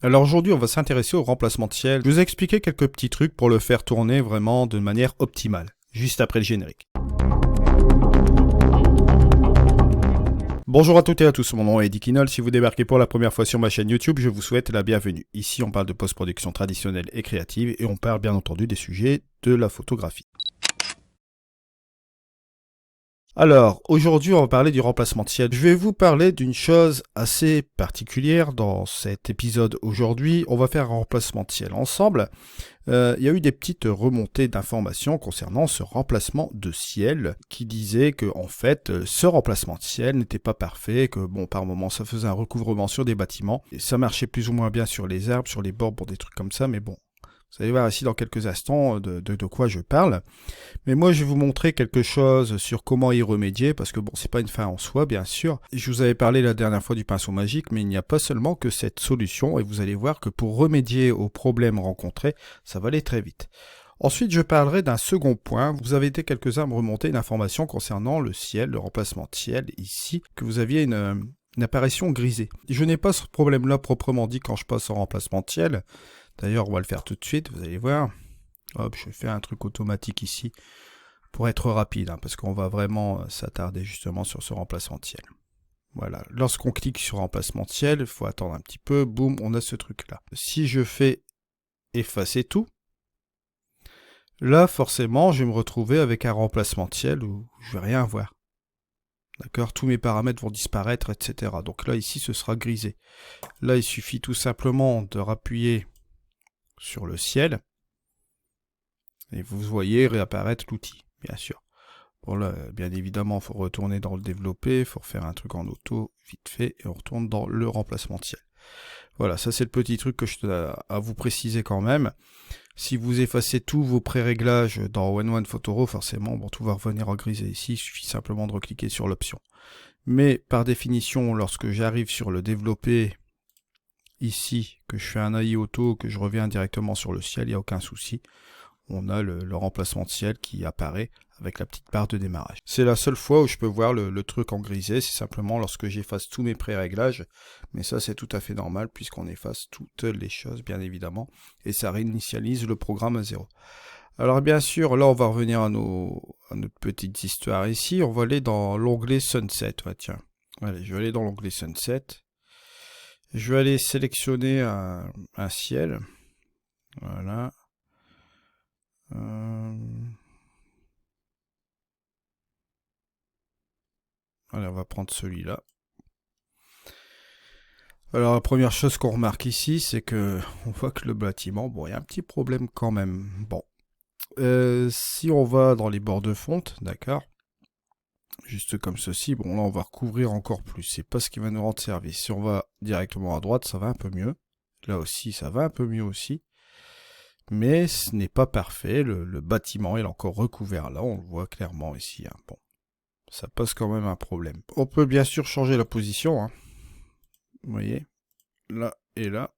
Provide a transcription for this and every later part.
Alors aujourd'hui, on va s'intéresser au remplacement de ciel. Je vais vous expliquer quelques petits trucs pour le faire tourner vraiment de manière optimale, juste après le générique. Bonjour à toutes et à tous, mon nom est Eddie Kinol. Si vous débarquez pour la première fois sur ma chaîne YouTube, je vous souhaite la bienvenue. Ici, on parle de post-production traditionnelle et créative et on parle bien entendu des sujets de la photographie. Alors, aujourd'hui, on va parler du remplacement de ciel. Je vais vous parler d'une chose assez particulière dans cet épisode aujourd'hui. On va faire un remplacement de ciel ensemble. Il y a eu des petites remontées d'informations concernant ce remplacement de ciel qui disait que, en fait, ce remplacement de ciel n'était pas parfait, que, bon, par moment, ça faisait un recouvrement sur des bâtiments. Et ça marchait plus ou moins bien sur les arbres, sur les bords, pour des trucs comme ça, mais bon. Vous allez voir ici dans quelques instants de quoi je parle. Mais moi, je vais vous montrer quelque chose sur comment y remédier, parce que bon, c'est pas une fin en soi, bien sûr. Je vous avais parlé la dernière fois du pinceau magique, mais il n'y a pas seulement que cette solution, et vous allez voir que pour remédier aux problèmes rencontrés, ça va aller très vite. Ensuite, je parlerai d'un second point. Vous avez été quelques-uns à me remonter une information concernant le ciel, le remplacement de ciel, ici, que vous aviez une apparition grisée. Je n'ai pas ce problème-là proprement dit quand je passe en remplacement de ciel. D'ailleurs, on va le faire tout de suite, vous allez voir. Hop, je fais un truc automatique ici pour être rapide, hein, parce qu'on va vraiment s'attarder justement sur ce remplacement de ciel. Voilà, lorsqu'on clique sur remplacement de ciel, il faut attendre un petit peu, boum, on a ce truc-là. Si je fais effacer tout, là, forcément, je vais me retrouver avec un remplacement de ciel où je vais rien voir. D'accord, tous mes paramètres vont disparaître, etc. Donc là, ici, ce sera grisé. Là, il suffit tout simplement de rappuyer sur le ciel, et vous voyez réapparaître l'outil, bien sûr. Bon là, bien évidemment, il faut retourner dans le développer, il faut refaire un truc en auto, vite fait, et on retourne dans le remplacement de ciel. Voilà, ça c'est le petit truc que je tenais à vous préciser quand même. Si vous effacez tous vos pré-réglages dans One Photoro, forcément, bon, tout va revenir en grisé ici, il suffit simplement de recliquer sur l'option. Mais par définition, lorsque j'arrive sur le développer, ici, que je fais un AI auto, que je reviens directement sur le ciel, il n'y a aucun souci. On a le remplacement de ciel qui apparaît avec la petite barre de démarrage. C'est la seule fois où je peux voir le truc en grisé, c'est simplement lorsque j'efface tous mes pré-réglages, mais ça c'est tout à fait normal puisqu'on efface toutes les choses bien évidemment, et ça réinitialise le programme à zéro. Alors bien sûr, là on va revenir à notre petite histoire ici, on va aller dans l'onglet Sunset, ouais, tiens. Allez, je vais aller dans l'onglet Sunset, je vais aller sélectionner un ciel, voilà. Allez, on va prendre celui-là. Alors la première chose qu'on remarque ici, c'est que on voit que le bâtiment, bon, il y a un petit problème quand même. Bon, si on va dans les bords de fonte, d'accord, juste comme ceci, bon là on va recouvrir encore plus. C'est pas ce qui va nous rendre service. Si on va directement à droite, ça va un peu mieux. Là aussi, ça va un peu mieux aussi. Mais ce n'est pas parfait. Le bâtiment est encore recouvert là, on le voit clairement ici. Hein. Bon, ça pose quand même un problème. On peut bien sûr changer la position. Hein. Vous voyez, là et là.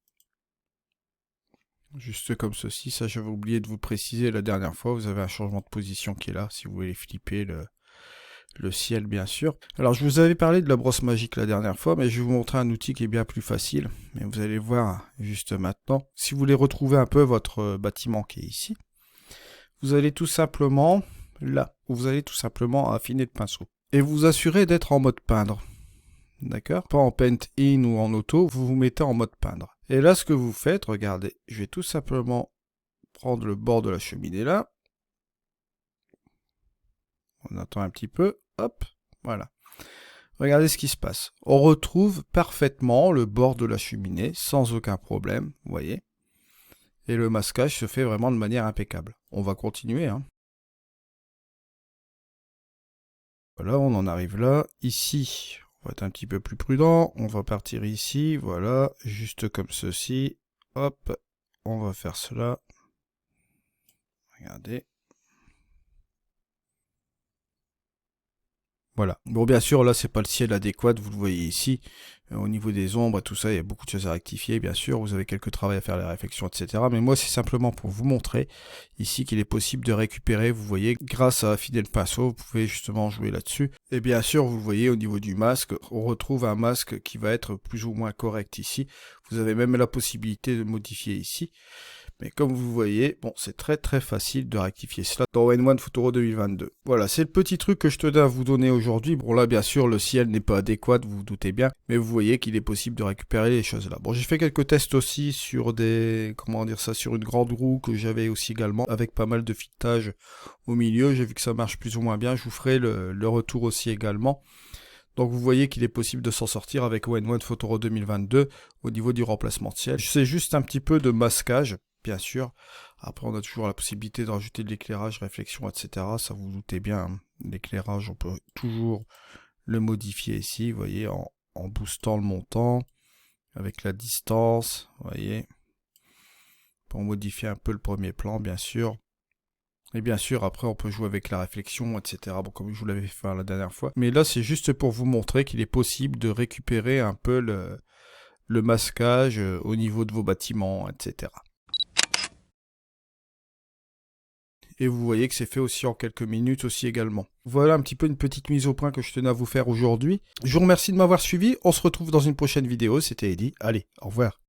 Juste comme ceci, ça j'avais oublié de vous préciser la dernière fois, vous avez un changement de position qui est là, si vous voulez flipper le ciel bien sûr. Alors je vous avais parlé de la brosse magique la dernière fois, mais je vais vous montrer un outil qui est bien plus facile, mais vous allez voir juste maintenant. Si vous voulez retrouver un peu votre bâtiment qui est ici, vous allez tout simplement là, où vous allez tout simplement affiner le pinceau. Et vous assurez d'être en mode peindre. D'accord? Pas en paint in ou en auto, vous vous mettez en mode peindre. Et là, ce que vous faites, regardez, je vais tout simplement prendre le bord de la cheminée là. On attend un petit peu, hop, voilà. Regardez ce qui se passe. On retrouve parfaitement le bord de la cheminée, sans aucun problème, vous voyez. Et le masquage se fait vraiment de manière impeccable. On va continuer, hein. Voilà, on en arrive là. Ici, on va être un petit peu plus prudent. On va partir ici, voilà, juste comme ceci. Hop, on va faire cela. Regardez. Voilà. Bon, bien sûr, là, c'est pas le ciel adéquat, vous le voyez ici. Au niveau des ombres et tout ça, il y a beaucoup de choses à rectifier, bien sûr. Vous avez quelques travaux à faire, les réflexions, etc. Mais moi, c'est simplement pour vous montrer ici qu'il est possible de récupérer, vous voyez, grâce à Fidel Pinceau, vous pouvez justement jouer là-dessus. Et bien sûr, vous voyez, au niveau du masque, on retrouve un masque qui va être plus ou moins correct ici. Vous avez même la possibilité de modifier ici. Mais comme vous voyez, bon, c'est très facile de rectifier cela dans N1 Photoro 2022. Voilà, c'est le petit truc que je tenais à vous donner aujourd'hui. Bon là, bien sûr, le ciel n'est pas adéquat, vous vous doutez bien, mais vous voyez qu'il est possible de récupérer les choses là. Bon, j'ai fait quelques tests aussi sur des, comment dire ça, sur une grande roue que j'avais aussi également, avec pas mal de filetage au milieu. J'ai vu que ça marche plus ou moins bien. Je vous ferai le retour aussi également. Donc vous voyez qu'il est possible de s'en sortir avec N1 Photoro 2022 au niveau du remplacement de ciel. C'est juste un petit peu de masquage, bien sûr. Après, on a toujours la possibilité de rajouter de l'éclairage, réflexion, etc. Ça vous doutez bien, hein. L'éclairage, on peut toujours le modifier ici, vous voyez, en boostant le montant, avec la distance, vous voyez. Pour modifier un peu le premier plan, bien sûr. Et bien sûr, après, on peut jouer avec la réflexion, etc. Bon, comme je vous l'avais fait la dernière fois. Mais là, c'est juste pour vous montrer qu'il est possible de récupérer un peu le masquage au niveau de vos bâtiments, etc. Et vous voyez que c'est fait aussi en quelques minutes aussi également. Voilà un petit peu une petite mise au point que je tenais à vous faire aujourd'hui. Je vous remercie de m'avoir suivi. On se retrouve dans une prochaine vidéo. C'était Eddy. Allez, au revoir.